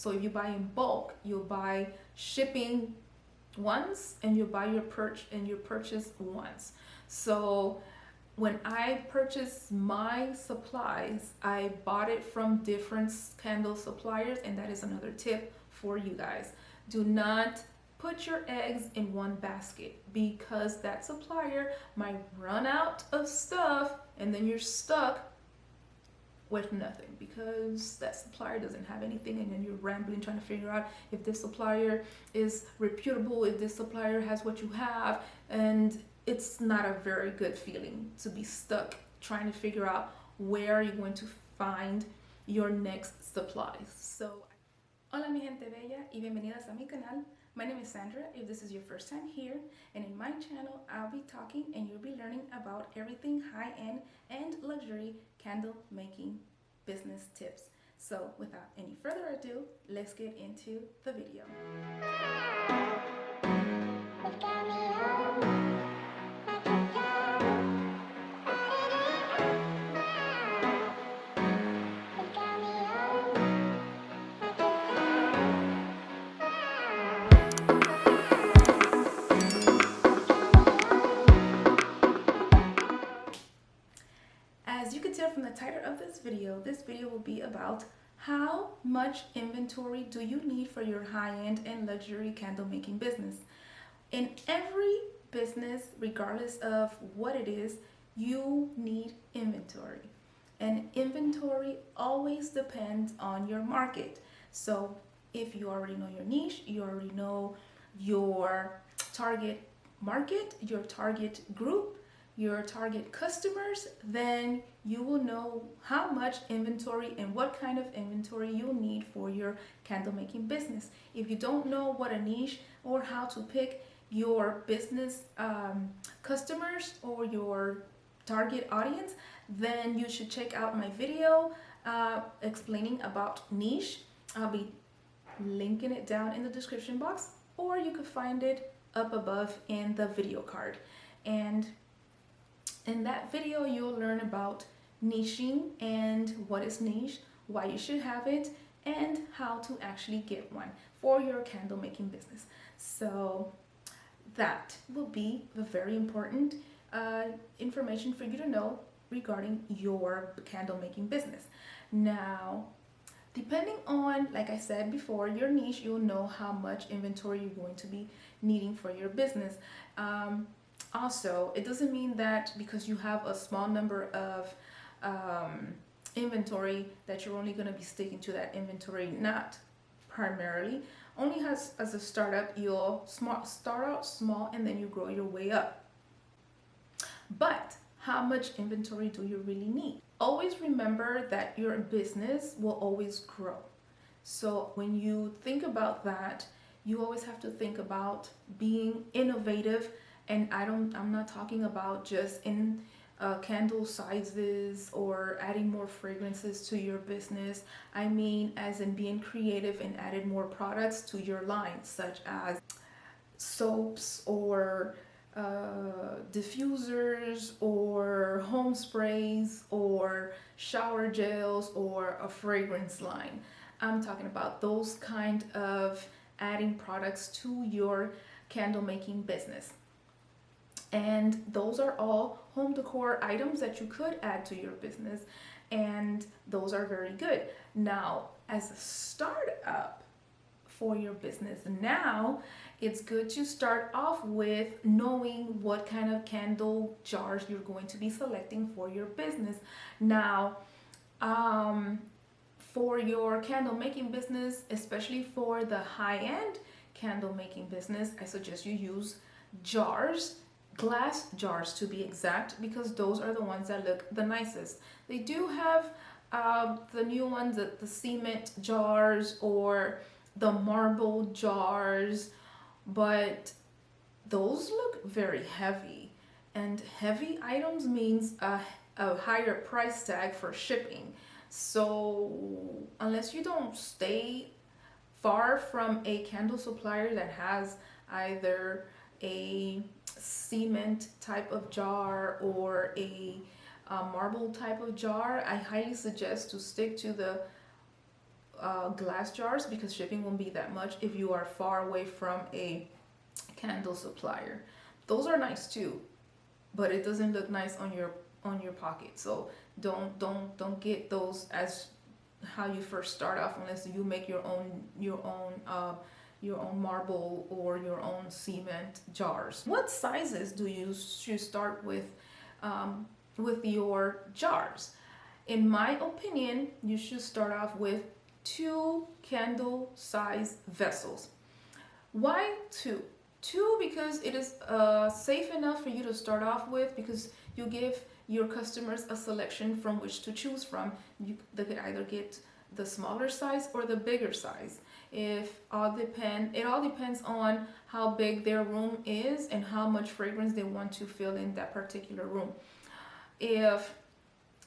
So if you buy in bulk, you'll buy shipping once and you buy your purchase once. So when I purchased my supplies, I bought it from different candle suppliers, and that is another tip for you guys. Do not put your eggs in one basket, because that supplier might run out of stuff and then you're stuck with nothing, because that supplier doesn't have anything, and then you're rambling trying to figure out if this supplier is reputable, if this supplier has what you have, and it's not a very good feeling to be stuck trying to figure out where you're going to find your next supplies. So, hola mi gente bella y bienvenidas a mi canal. My name is Sandra if this is your first time here, and in my channel I'll be talking and you'll be learning about everything high-end and luxury candle making business tips. So without any further ado, let's get into the video. As you can tell from the title of this video will be about how much inventory do you need for your high-end and luxury candle making business. In every business, regardless of what it is, you need inventory. And inventory always depends on your market. So if you already know your niche, you already know your target market, your target group, your target customers, then you will know how much inventory and what kind of inventory you'll need for your candle making business. If you don't know what a niche or how to pick your business customers or your target audience, then you should check out my video explaining about niche. I'll be linking it down in the description box, or you could find it up above in the video card. And in that video, you'll learn about niching and what is niche, why you should have it, and how to actually get one for your candle making business. So that will be the very important information for you to know regarding your candle making business. Now, depending on, like I said before, your niche, you'll know how much inventory you're going to be needing for your business. Also, it doesn't mean that because you have a small number of inventory that you're only going to be sticking to that inventory. Not primarily. Only as a startup, you'll start out small and then you grow your way up. But how much inventory do you really need? Always remember that your business will always grow. So when you think about that, you always have to think about being innovative. And I'm not talking about just in candle sizes or adding more fragrances to your business. I mean as in being creative and adding more products to your line, such as soaps or diffusers or home sprays or shower gels or a fragrance line. I'm talking about those kind of adding products to your candle making business. And those are all home decor items that you could add to your business, and those are very good. Now, as a startup for your business, now it's good to start off with knowing what kind of candle jars you're going to be selecting for your business. Now, for your candle making business, especially for the high-end candle making business, I suggest you use jars. Glass jars to be exact, because those are the ones that look the nicest. They do have the new ones, the cement jars or the marble jars, but those look very heavy, and heavy items means a higher price tag for shipping. So unless you don't stay far from a candle supplier that has either a cement type of jar or a marble type of jar, I highly suggest to stick to the glass jars because shipping won't be that much if you are far away from a candle supplier. Those are nice too, but it doesn't look nice on your pocket. So don't get those as how you first start off unless you make your own marble or your own cement jars. What sizes do you should start with your jars? In my opinion, you should start off with 2 candle size vessels. Why 2? 2 because it is safe enough for you to start off with, because you give your customers a selection from which to choose from. They could either get the smaller size or the bigger size. It all depends on how big their room is and how much fragrance they want to fill in that particular room. If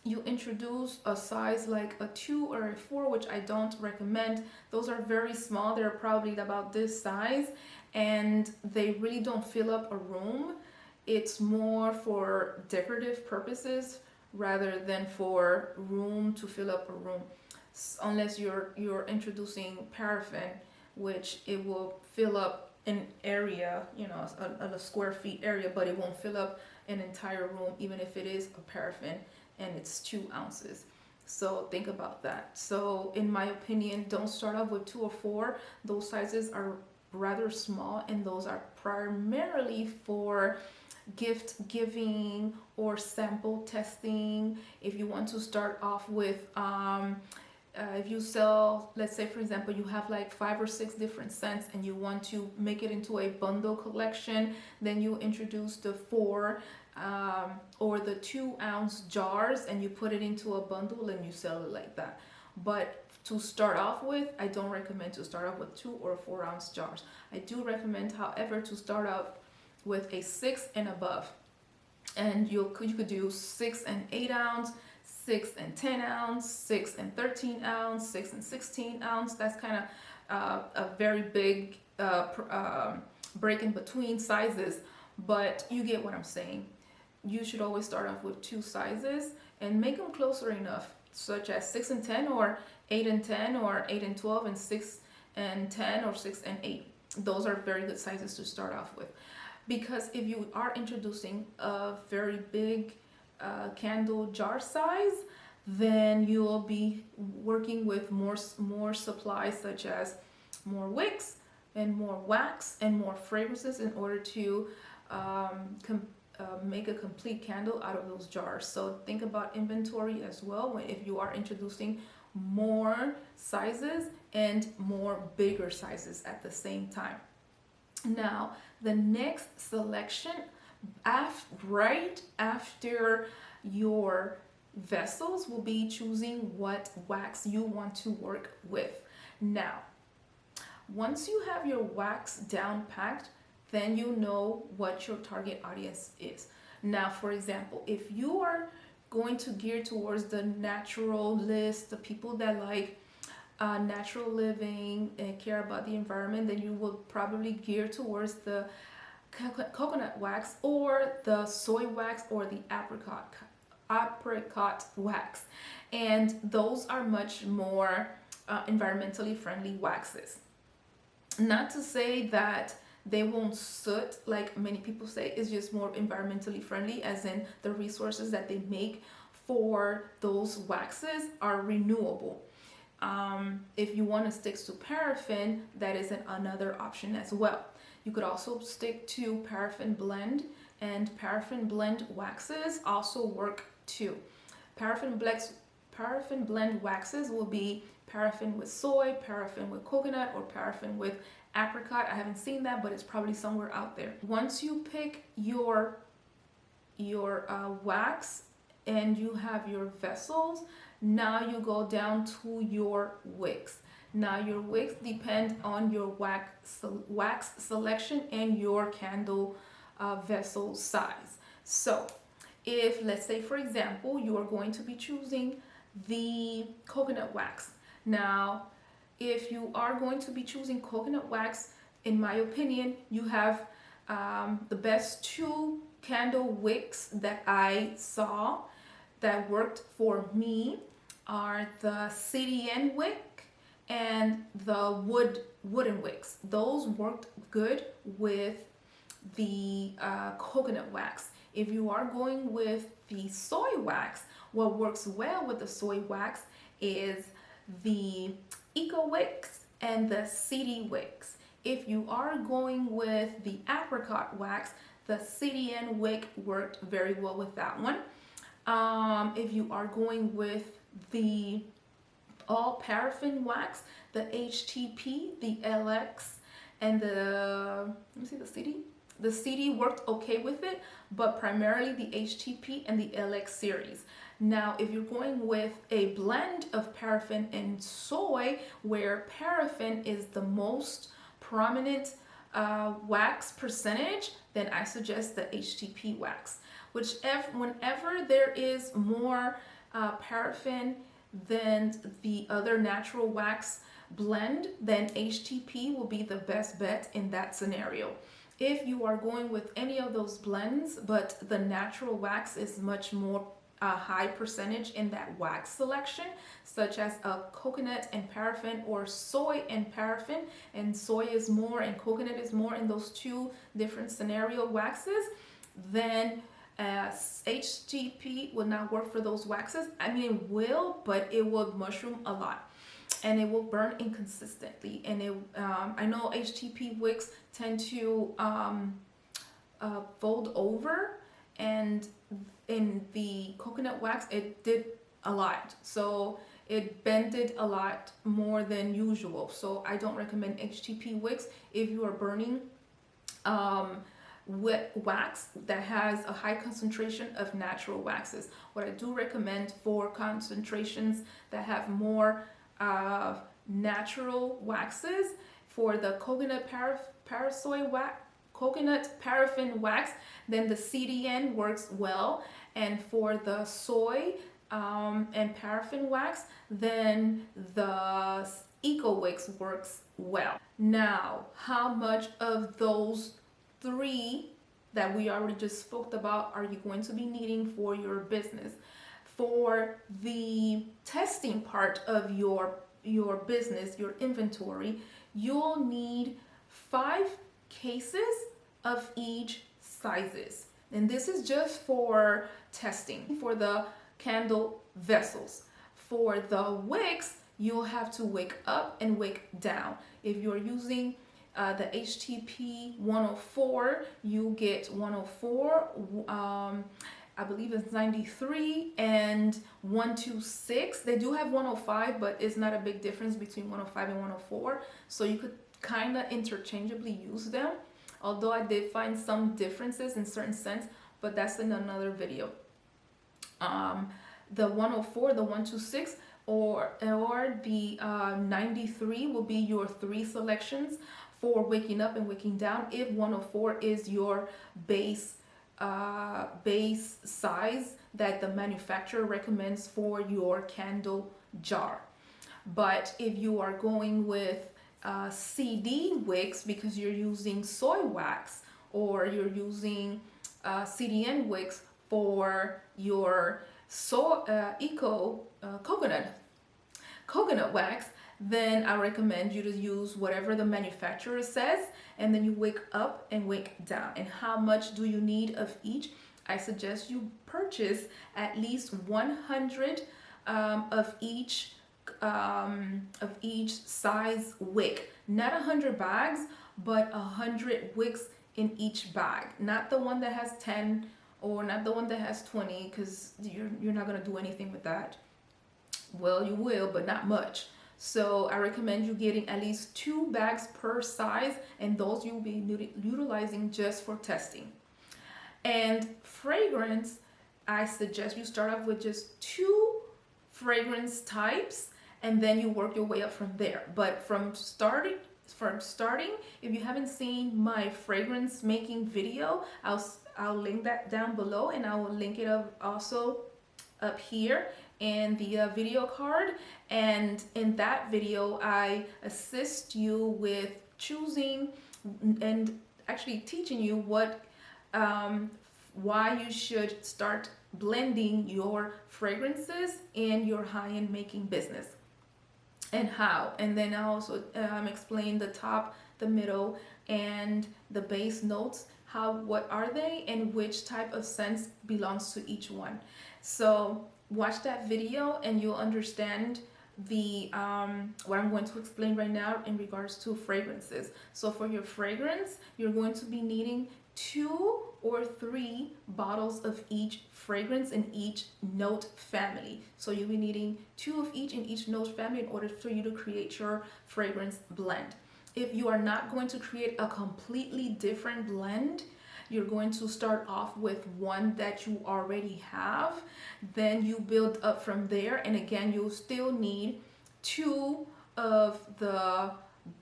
you introduce a size like a 2 or a 4, which I don't recommend, those are very small. They're probably about this size and they really don't fill up a room. It's more for decorative purposes rather than for room to fill up a room, unless you're introducing paraffin, which it will fill up an area, a square feet area, but it won't fill up an entire room even if it is a paraffin and it's 2 ounces. So think about that. So in my opinion, don't start off with 2 or 4. Those sizes are rather small and those are primarily for gift giving or sample testing. If you want to start off with if you sell, let's say for example, you have like 5 or 6 different scents and you want to make it into a bundle collection, then you introduce the 4 or the 2 ounce jars and you put it into a bundle and you sell it like that. But to start off with, I don't recommend to start off with 2 or 4 ounce jars. I do recommend, however, to start out with a 6 and above, and you could do 6 and 8 ounce, 6 and 10 ounce, 6 and 13 ounce, 6 and 16 ounce. That's kind of a very big break in between sizes, but you get what I'm saying. You should always start off with 2 sizes and make them closer enough, such as 6 and 10 or 8 and 10 or 8 and 12 and 6 and 10 or 6 and 8. Those are very good sizes to start off with, because if you are introducing a very big candle jar size, then you will be working with more supplies, such as more wicks and more wax and more fragrances in order to make a complete candle out of those jars. So think about inventory as well if you are introducing more sizes and more bigger sizes at the same time. Now the next selection, right after your vessels, will be choosing what wax you want to work with. Now once you have your wax down packed, then you know what your target audience is. Now for example, if you are going to gear towards the naturalist, the people that like natural living and care about the environment, then you will probably gear towards the coconut wax or the soy wax or the apricot wax, and those are much more environmentally friendly waxes. Not to say that they won't soot like many people say, it's just more environmentally friendly, as in the resources that they make for those waxes are renewable. If you want to stick to paraffin, that is another option as well. You could also stick to paraffin blend, and paraffin blend waxes also work too. Paraffin blend waxes will be paraffin with soy, paraffin with coconut, or paraffin with apricot. I haven't seen that, but it's probably somewhere out there. Once you pick your wax and you have your vessels, now you go down to your wicks. Now your wicks depend on your wax selection and your candle vessel size. So if, let's say for example, you are going to be choosing the coconut wax. Now if you are going to be choosing coconut wax, in my opinion, you have the best 2 candle wicks that I saw that worked for me are the CDN wick and the wooden wicks. Those worked good with the coconut wax. If you are going with the soy wax, what works well with the soy wax is the eco wicks and the CD wicks. If you are going with the apricot wax, the CDN wick worked very well with that one. If you are going with the all paraffin wax, the HTP, the LX, and the, let me see, the CD. The CD worked okay with it, but primarily the HTP and the LX series. Now, if you're going with a blend of paraffin and soy, where paraffin is the most prominent wax percentage, then I suggest the HTP wax. Whenever there is more paraffin than the other natural wax blend, then HTP will be the best bet in that scenario. If you are going with any of those blends, but the natural wax is much more high percentage in that wax selection, such as a coconut and paraffin or soy and paraffin, and soy is more and coconut is more in those two different scenario waxes, then HTP will not work for those waxes. I mean, it will, but it will mushroom a lot and it will burn inconsistently. And I know HTP wicks tend to fold over, and in the coconut wax it did a lot, so it bended a lot more than usual. So I don't recommend HTP wicks if you are burning wet wax that has a high concentration of natural waxes. What I do recommend for concentrations that have more natural waxes, for the coconut coconut paraffin wax, then the CDN works well, and for the soy and paraffin wax, then the eco wicks works well. Now, how much of those three that we already just spoke about are you going to be needing for your business? For the testing part of your business, your inventory, you'll need 5 cases of each sizes. And this is just for testing, for the candle vessels. For the wicks, you'll have to wick up and wick down. If you're using the HTP 104, you get 104, I believe it's 93, and 126. They do have 105, but it's not a big difference between 105 and 104. So you could kind of interchangeably use them, although I did find some differences in certain sense, but that's in another video. The 104, the 126, or the 93 will be your 3 selections for wicking up and wicking down, if 104 is your base size that the manufacturer recommends for your candle jar. But if you are going with CD wicks because you're using soy wax, or you're using CDN wicks for your eco coconut wax, then I recommend you to use whatever the manufacturer says, and then you wick up and wick down. And how much do you need of each? I suggest you purchase at least 100 of each size wick. Not 100 bags, but 100 wicks in each bag. Not the one that has 10, or not the one that has 20, because you're not gonna do anything with that. Well, you will, but not much. So I recommend you getting at least 2 bags per size, and those you'll be utilizing just for testing. And fragrance, I suggest you start off with just 2 fragrance types, and then you work your way up from there. But from starting, if you haven't seen my fragrance making video, I'll link that down below, and I will link it up also up here in the video card. And in that video, I assist you with choosing and actually teaching you why you should start blending your fragrances in your high-end making business. and how. And then I also explain the top, the middle, and the base notes. How, what are they, and which type of scents belongs to each one. So watch that video and you'll understand the what I'm going to explain right now in regards to fragrances. So for your fragrance, you're going to be needing 2 or 3 bottles of each fragrance in each note family. So you'll be needing 2 of each in each note family in order for you to create your fragrance blend. If you are not going to create a completely different blend, you're going to start off with one that you already have, then you build up from there. And again, you'll still need 2 of the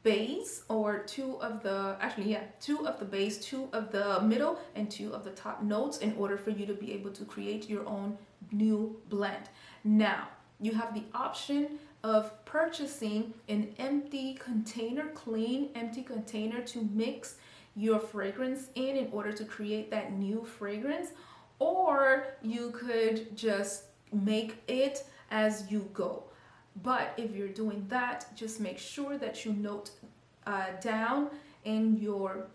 base, or 2 of the, actually, yeah, 2 of the base, 2 of the middle, and 2 of the top notes in order for you to be able to create your own new blend. Now, you have the option of purchasing an empty container, clean empty container to mix your fragrance in order to create that new fragrance, or you could just make it as you go. But if you're doing that, just make sure that you note down in your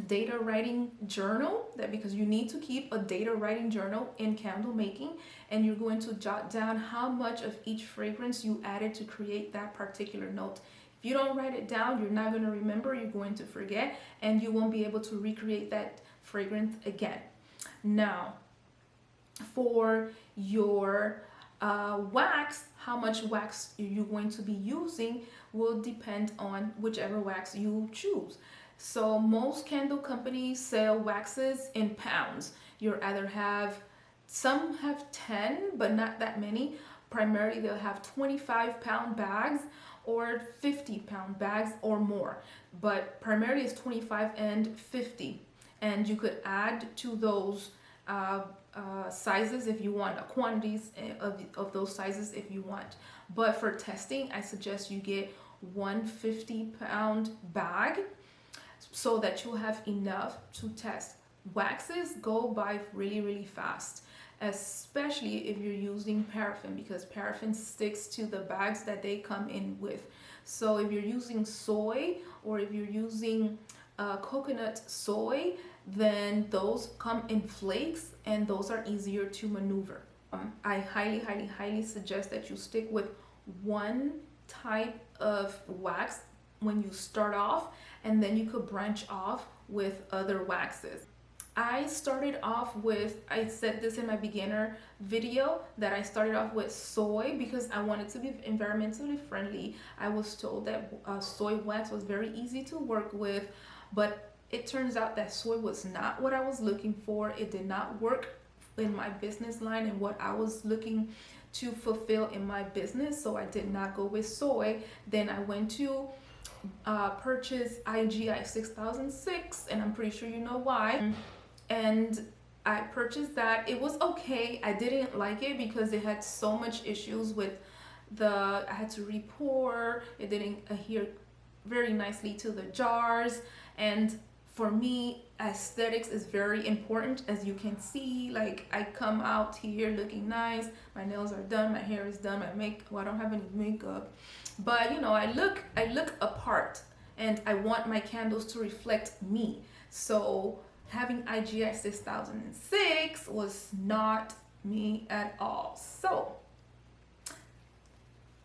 data writing journal, that because you need to keep a data writing journal in candle making, and you're going to jot down how much of each fragrance you added to create that particular note. If you don't write it down, you're not going to remember, you're going to forget, and you won't be able to recreate that fragrance again. Now, for your wax, how much wax you're going to be using will depend on whichever wax you choose. So most candle companies sell waxes in pounds. You either have, some have 10, but not that many. Primarily they'll have 25-pound bags or 50-pound bags or more. But primarily it's 25 and 50. And you could add to those sizes if you want, quantities of those sizes if you want. But for testing, I suggest you get 150-pound bag, so that you'll have enough to test. Waxes go by really, really fast, especially if you're using paraffin, because paraffin sticks to the bags that they come in with. So if you're using soy, or if you're using coconut soy, then those come in flakes and those are easier to maneuver. I highly, highly, highly suggest that you stick with one type of wax when you start off, and then you could branch off with other waxes. I started off with, I said this in my beginner video, that I started off with soy because I wanted to be environmentally friendly. I was told that soy wax was very easy to work with, but it turns out that soy was not what I was looking for. It did not work in my business line and what I was looking to fulfill in my business, so I did not go with soy. Then I went to purchase IGI 6006, and I'm pretty sure you know why. And I purchased that. It was okay. I didn't like it because it had so much issues with I had to re-pour. It didn't adhere very nicely to the jars, and for me, aesthetics is very important. As you can see, like, I come out here looking nice, my nails are done, my hair is done, well, I don't have any makeup, but you know, I look apart, and I want my candles to reflect me. So having IGI 6006 was not me at all. So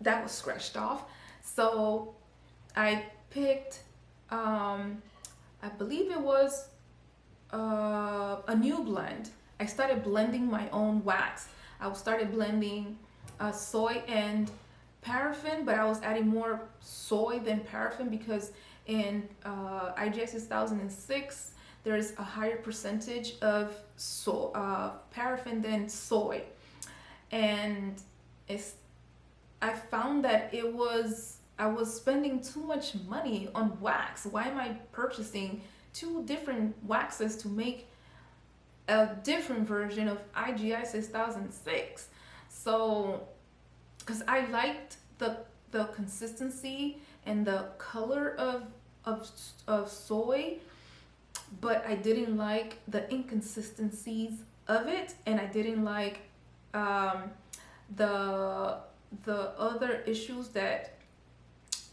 that was scratched off. So I picked I believe it was a new blend. I started blending my own wax. I started blending soy and paraffin, but I was adding more soy than paraffin because in IGX 6006 there's a higher percentage of paraffin than soy, and I found that I was spending too much money on wax. Why am I purchasing 2 different waxes to make a different version of IGI 6006? So, because I liked the consistency and the color of soy, but I didn't like the inconsistencies of it, and I didn't like the other issues that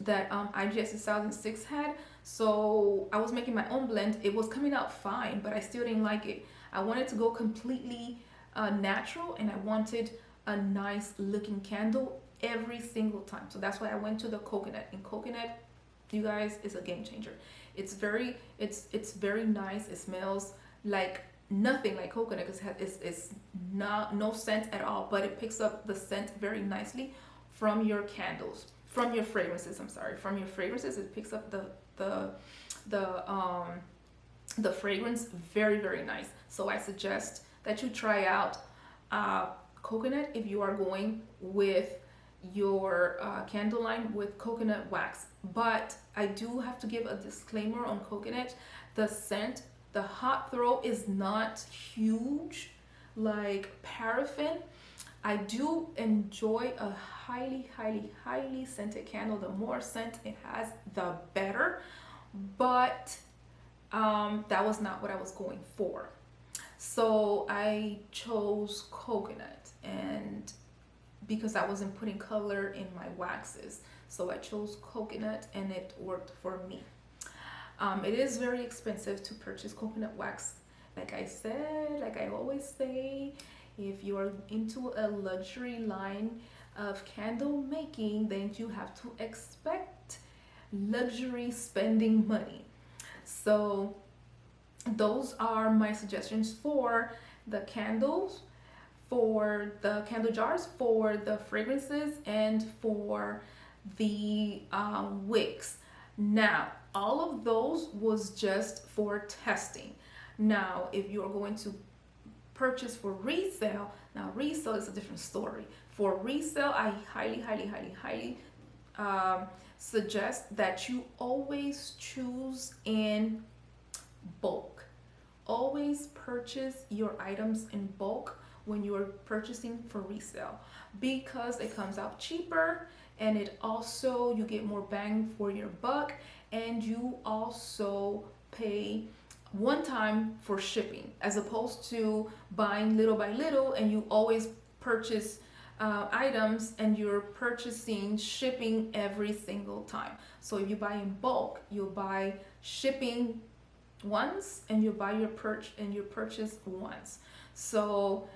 that IGS 2006 had. So I was making my own blend. It was coming out fine, but I still didn't like it. I wanted to go completely natural, and I wanted a nice looking candle every single time. So that's why I went to the coconut. And coconut, you guys, is a game changer. It's very nice. It smells like nothing like coconut because it's not no scent at all, but it picks up the scent very nicely from your candles, from your fragrances. I'm sorry, from your fragrances. It picks up the fragrance very nice. So I suggest that you try out coconut if you are going with your candle line with coconut wax. But I do have to give a disclaimer on coconut. The scent, the hot throw is not huge like paraffin. I do enjoy a highly scented candle. The more scent it has, the better. But that was not what I was going for. So I chose coconut, and because I wasn't putting color in my waxes, so I chose coconut, and it worked for me. It is very expensive to purchase coconut wax. Like I said, like I always say, if you're into a luxury line of candle making, then you have to expect luxury spending money. So those are my suggestions for the candles, for the candle jars, for the fragrances, and for the wicks. Now, all of those was just for testing. Now, if you're going to purchase for resale, now resale is a different story. For resale, I highly suggest that you always choose in bulk. Always purchase your items in bulk when you're purchasing for resale, because it comes out cheaper, and it also, you get more bang for your buck, and you also pay one time for shipping, as opposed to buying little by little and you always purchase items and you're purchasing shipping every single time. So if you buy in bulk, you'll buy shipping once, and you buy your purchase once. So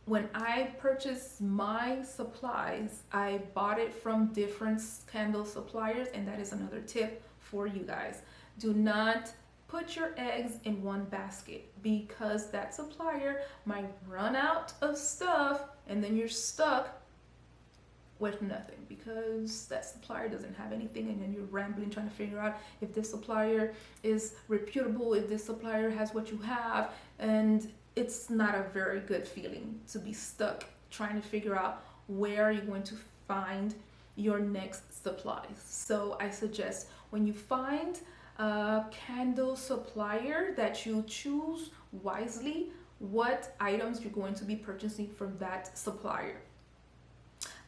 when I purchased my supplies, I bought it from different candle suppliers, and that is another tip for you guys. Do not put your eggs in one basket, because that supplier might run out of stuff and then you're stuck with nothing, because that supplier doesn't have anything, and then you're rambling trying to figure out if this supplier is reputable, if this supplier has what you have, and it's not a very good feeling to be stuck trying to figure out where you're going to find your next supplies. So I suggest when you find a candle supplier that you choose wisely what items you're going to be purchasing from that supplier.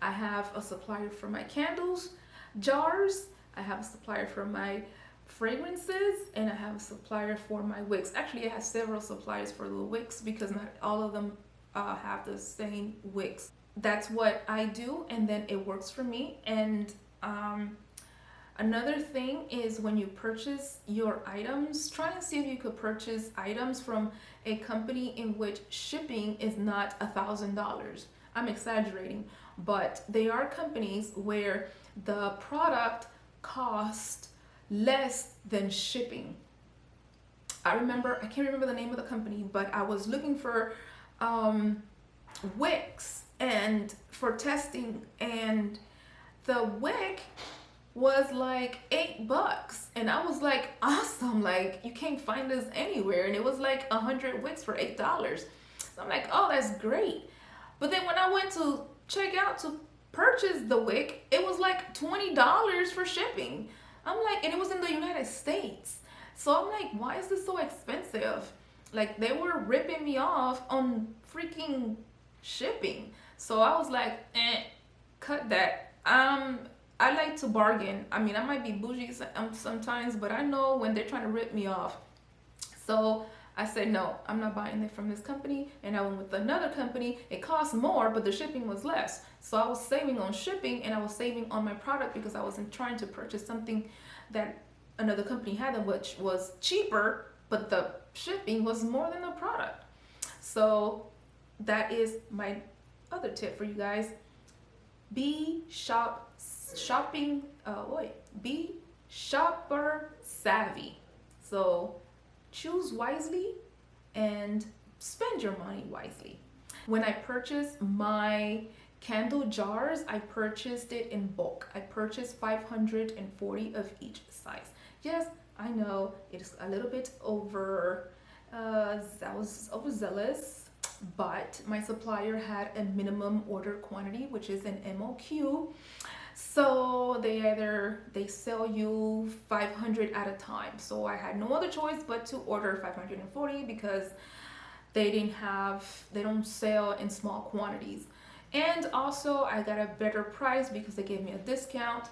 I have a supplier for my candles jars, I have a supplier for my fragrances, and I have a supplier for my wicks. Actually, I have several suppliers for the wicks because not all of them have the same wicks. That's what I do, and then it works for me. And another thing is, when you purchase your items, try and see if you could purchase items from a company in which shipping is not $1,000. I'm exaggerating, but they are companies where the product costs less than shipping. I can't remember the name of the company, but I was looking for wicks and for testing, and the wick was like $8, and I was like, awesome, like you can't find this anywhere, and it was like 100 wicks for $8. So I'm like, oh, that's great. But then when I went to check out to purchase the wick, it was like $20 for shipping. I'm like, and it was in the United States. So I'm like, why is this so expensive? Like, they were ripping me off on freaking shipping. So I was like, cut that. I like to bargain. I mean, I might be bougie sometimes, but I know when they're trying to rip me off. So I said, no, I'm not buying it from this company. And I went with another company. It cost more, but the shipping was less. So I was saving on shipping and I was saving on my product because I wasn't trying to purchase something that another company had, which was cheaper, but the shipping was more than the product. So that is my other tip for you guys. Be be shopper savvy. So choose wisely and spend your money wisely. When I purchased my candle jars, I purchased it in bulk. I purchased 540 of each size. Yes, I know it's a little bit I was overzealous, but my supplier had a minimum order quantity, which is an MOQ. So they sell you 500 at a time. So I had no other choice but to order 540 because they don't sell in small quantities. And also I got a better price because they gave me a discount.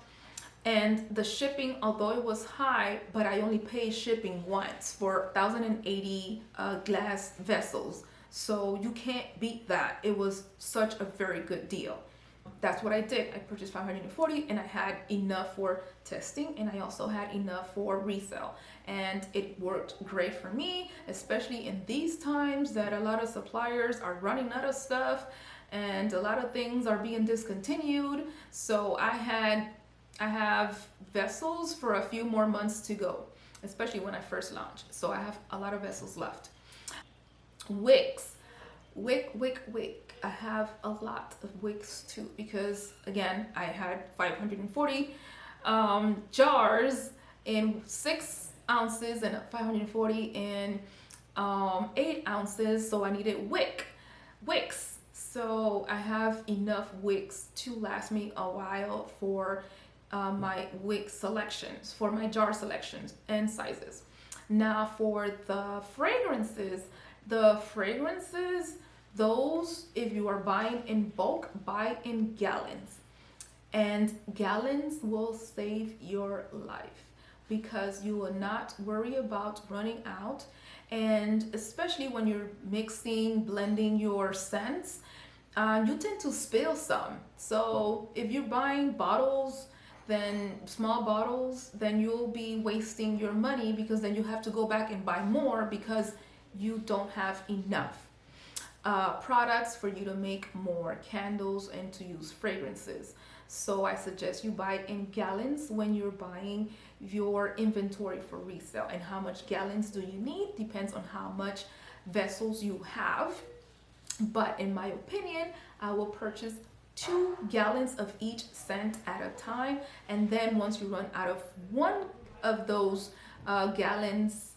And the shipping, although it was high, but I only paid shipping once for 1,080 glass vessels. So you can't beat that. It was such a very good deal. That's what I did. I purchased 540 and I had enough for testing and I also had enough for resale. And it worked great for me, especially in these times that a lot of suppliers are running out of stuff and a lot of things are being discontinued. So I have vessels for a few more months to go, especially when I first launched. So I have a lot of vessels left. Wicks. Wick. I have a lot of wicks too because again, I had 540 jars in 6 ounces and 540 in 8 ounces. So I needed wicks. So I have enough wicks to last me a while for my wick selections, for my jar selections and sizes. Now for the fragrances, those, if you are buying in bulk, buy in gallons. And gallons will save your life because you will not worry about running out. And especially when you're blending your scents, you tend to spill some. So if you're buying small bottles, then you'll be wasting your money because then you have to go back and buy more because you don't have enough products for you to make more candles and to use fragrances. So I suggest you buy in gallons when you're buying your inventory for resale. And how much gallons do you need depends on how much vessels you have. But in my opinion, I will purchase 2 gallons of each scent at a time, and then once you run out of one of those gallons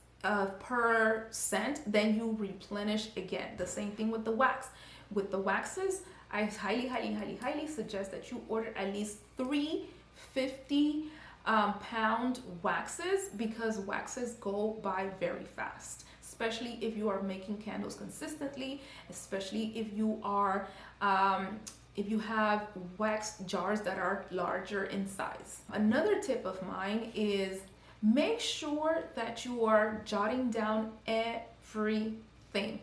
per scent, then you replenish again. The same thing with the wax. With the waxes, I highly suggest that you order at least 3 50-pound waxes because waxes go by very fast, especially if you are making candles consistently, especially if you are if you have wax jars that are larger in size. Another tip of mine is make sure that you are jotting down everything.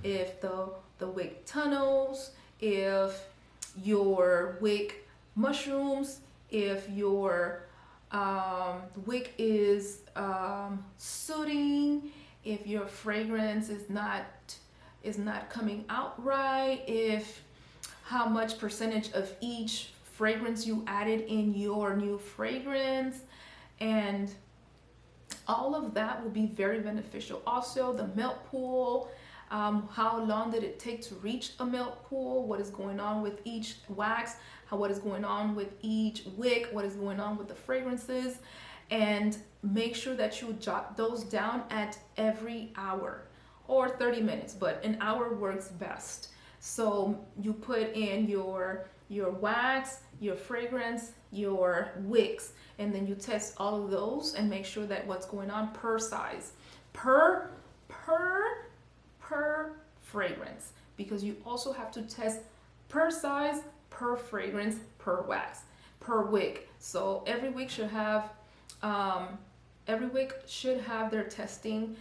If the wick tunnels, if your wick mushrooms, if your wick is sooting, if your fragrance is not coming out right, if how much percentage of each fragrance you added in your new fragrance, and all of that will be very beneficial. Also the melt pool, how long did it take to reach a melt pool, what is going on with each wax, what is going on with each wick, what is going on with the fragrances, and make sure that you jot those down at every hour or 30 minutes, but an hour works best. So you put in your wax, your fragrance, your wicks, and then you test all of those and make sure that what's going on per size, per fragrance, because you also have to test per size, per fragrance, per wax, per wick. So every wick should have their testing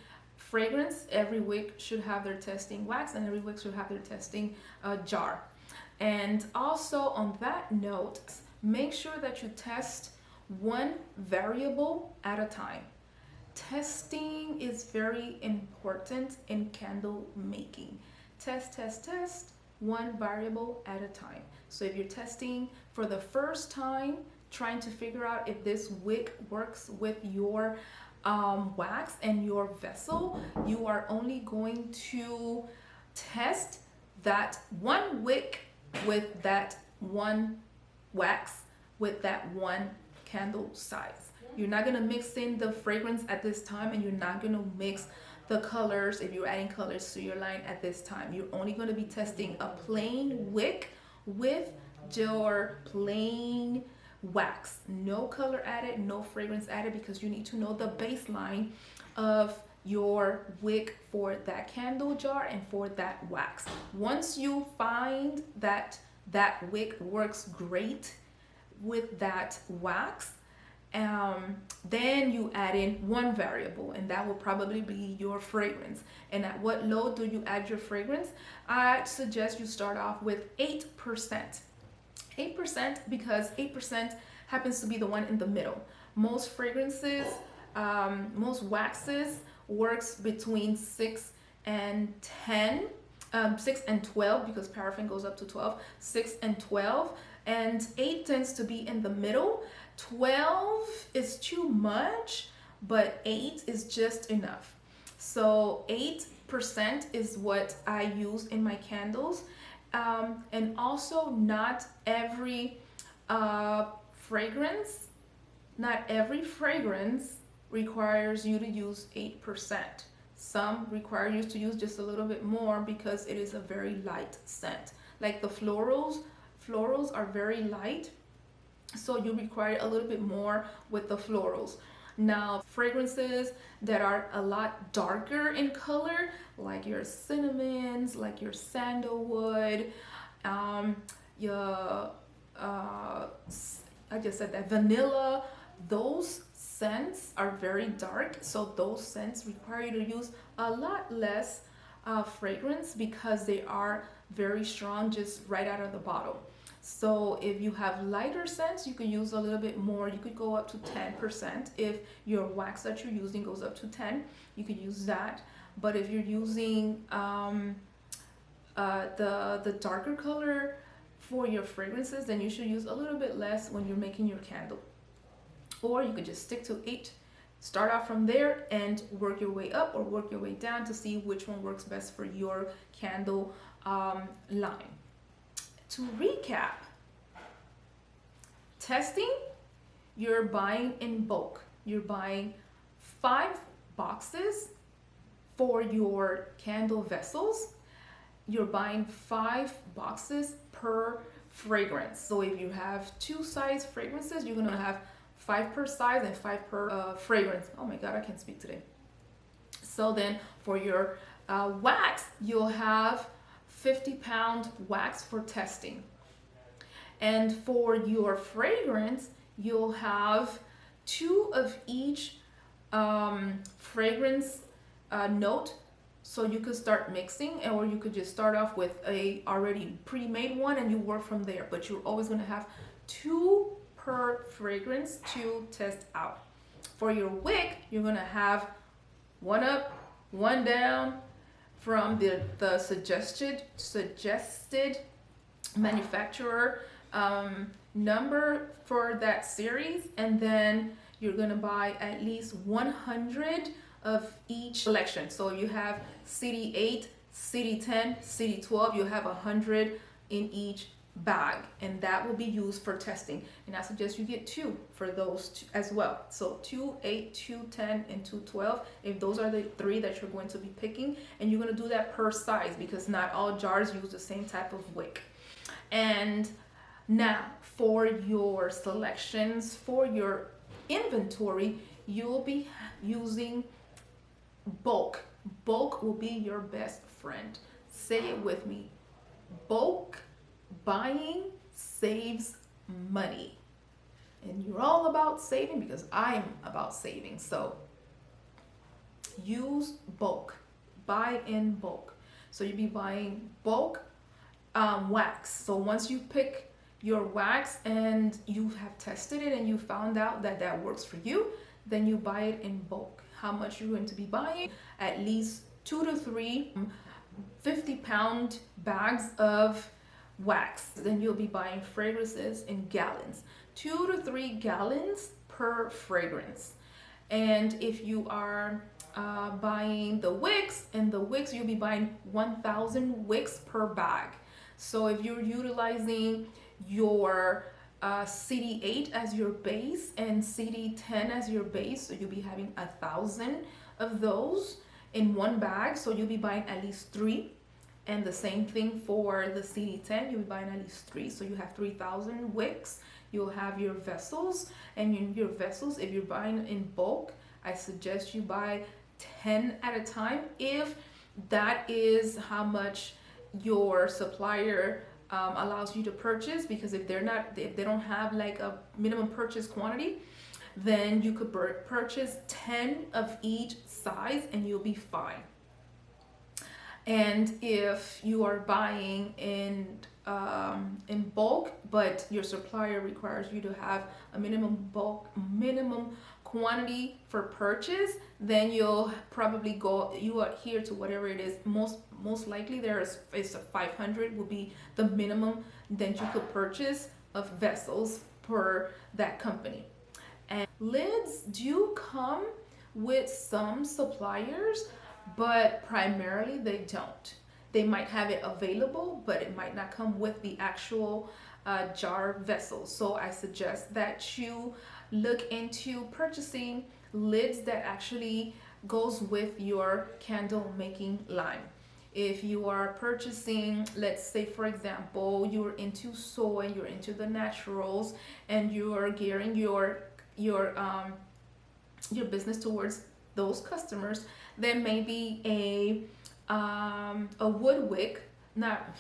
fragrance, every wick should have their testing wax, and every wick should have their testing jar. And also on that note, make sure that you test one variable at a time. Testing is very important in candle making. Test, one variable at a time. So if you're testing for the first time, trying to figure out if this wick works with your wax and your vessel, you are only going to test that one wick with that one wax with that one candle size. You're not going to mix in the fragrance at this time, and you're not going to mix the colors if you're adding colors to your line at this time. You're only going to be testing a plain wick with your plain wax. No color added, no fragrance added, because you need to know the baseline of your wick for that candle jar and for that wax. Once you find that that wick works great with that wax, then you add in one variable, and that will probably be your fragrance. And at what load do you add your fragrance? I suggest you start off with 8%. 8%, because 8% happens to be the one in the middle. Most fragrances, most waxes works between 6 and 10, 6 and 12, because paraffin goes up to 12, 6 and 12, and 8 tends to be in the middle. 12 is too much, but 8 is just enough. So 8% is what I use in my candles. And also, not every fragrance requires you to use 8%. Some require you to use just a little bit more because it is a very light scent. Like the florals are very light, so you require a little bit more with the florals. Now, fragrances that are a lot darker in color, like your cinnamons, like your sandalwood, I just said that, vanilla, those scents are very dark, so those scents require you to use a lot less fragrance, because they are very strong just right out of the bottle. So if you have lighter scents, you could use a little bit more. You could go up to 10%. If your wax that you're using goes up to 10, you could use that. But if you're using the darker color for your fragrances, then you should use a little bit less when you're making your candle. Or you could just stick to 8, start out from there, and work your way up or work your way down to see which one works best for your candle line. To recap, testing, you're buying in bulk. You're buying 5 boxes for your candle vessels. You're buying 5 boxes per fragrance. So if you have 2 size fragrances, you're gonna have 5 per size and 5 per fragrance. Oh my God, I can't speak today. So then for your wax, you'll have 50-pound wax for testing. And for your fragrance, you'll have 2 of each fragrance note. So you could start mixing, or you could just start off with a already pre-made one and you work from there. But you're always going to have 2 per fragrance to test out. For your wick, you're going to have 1 up, 1 down from the suggested manufacturer number for that series, and then you're going to buy at least 100 of each selection. So you have CD8, CD10, CD12, you have 100 in each bag, and that will be used for testing. And I suggest you get 2 for those as well. So 2 8, 2 10, and 2 12, if those are the 3 that you're going to be picking. And you're going to do that per size, because not all jars use the same type of wick. And now for your selections, for your inventory, you'll be using bulk. Bulk will be your best friend. Say it with me. Bulk buying saves money. And you're all about saving, because I'm about saving. So use bulk, buy in bulk. So you'll be buying bulk wax. So once you pick your wax and you have tested it and you found out that that works for you, then you buy it in bulk. How much you're going to be buying? At least 2 to 3 50-pound bags of wax. Then you'll be buying fragrances in gallons, 2 to 3 gallons per fragrance. And if you are buying the wicks, and the wicks, you'll be buying 1,000 wicks per bag. So if you're utilizing your CD8 as your base and CD10 as your base, so you'll be having 1,000 of those in one bag. So you'll be buying at least 3. And the same thing for the CD10, you'll be buying at least 3. So you have 3,000 wicks. You'll have your vessels, and in your vessels, if you're buying in bulk, I suggest you buy 10 at a time if that is how much your supplier allows you to purchase. Because if they don't have like a minimum purchase quantity, then you could purchase 10 of each size and you'll be fine. And if you are buying in bulk, but your supplier requires you to have a minimum quantity for purchase, then you'll probably you adhere to whatever it is. Most likely is a 500 will be the minimum that you could purchase of vessels per that company. And lids do come with some suppliers, but primarily they don't. They might have it available, but it might not come with the actual jar vessel. So I suggest that you look into purchasing lids that actually goes with your candle making line. If you are purchasing, let's say for example, you're into soy, you're into the naturals, and you are gearing your business towards those customers, then maybe a wood wick, not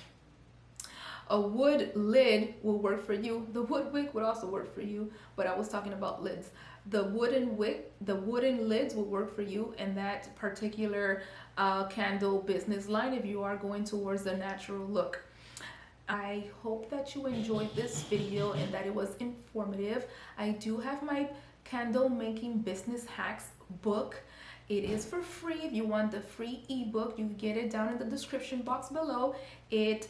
a wood lid, will work for you. The wood wick would also work for you, but I was talking about lids. The wooden lids will work for you in that particular candle business line if you are going towards the natural look. I hope that you enjoyed this video and that it was informative. I do have my candle making business hacks book. It is for free. If you want the free ebook, you get it down in the description box below. It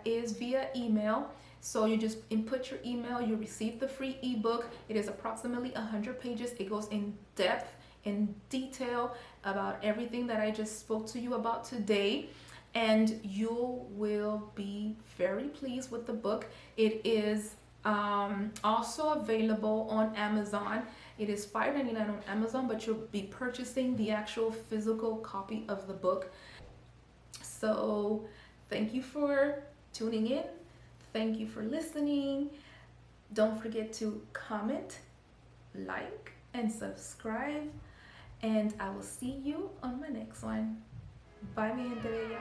is via email. So you just input your email, you receive the free ebook. It is approximately 100 pages. It goes in depth, in detail about everything that I just spoke to you about today. And you will be very pleased with the book. It is also available on Amazon. It is $5.99 on Amazon, but you'll be purchasing the actual physical copy of the book. So thank you for tuning in. Thank you for listening. Don't forget to comment, like, and subscribe. And I will see you on my next one. Bye, mi gente bella.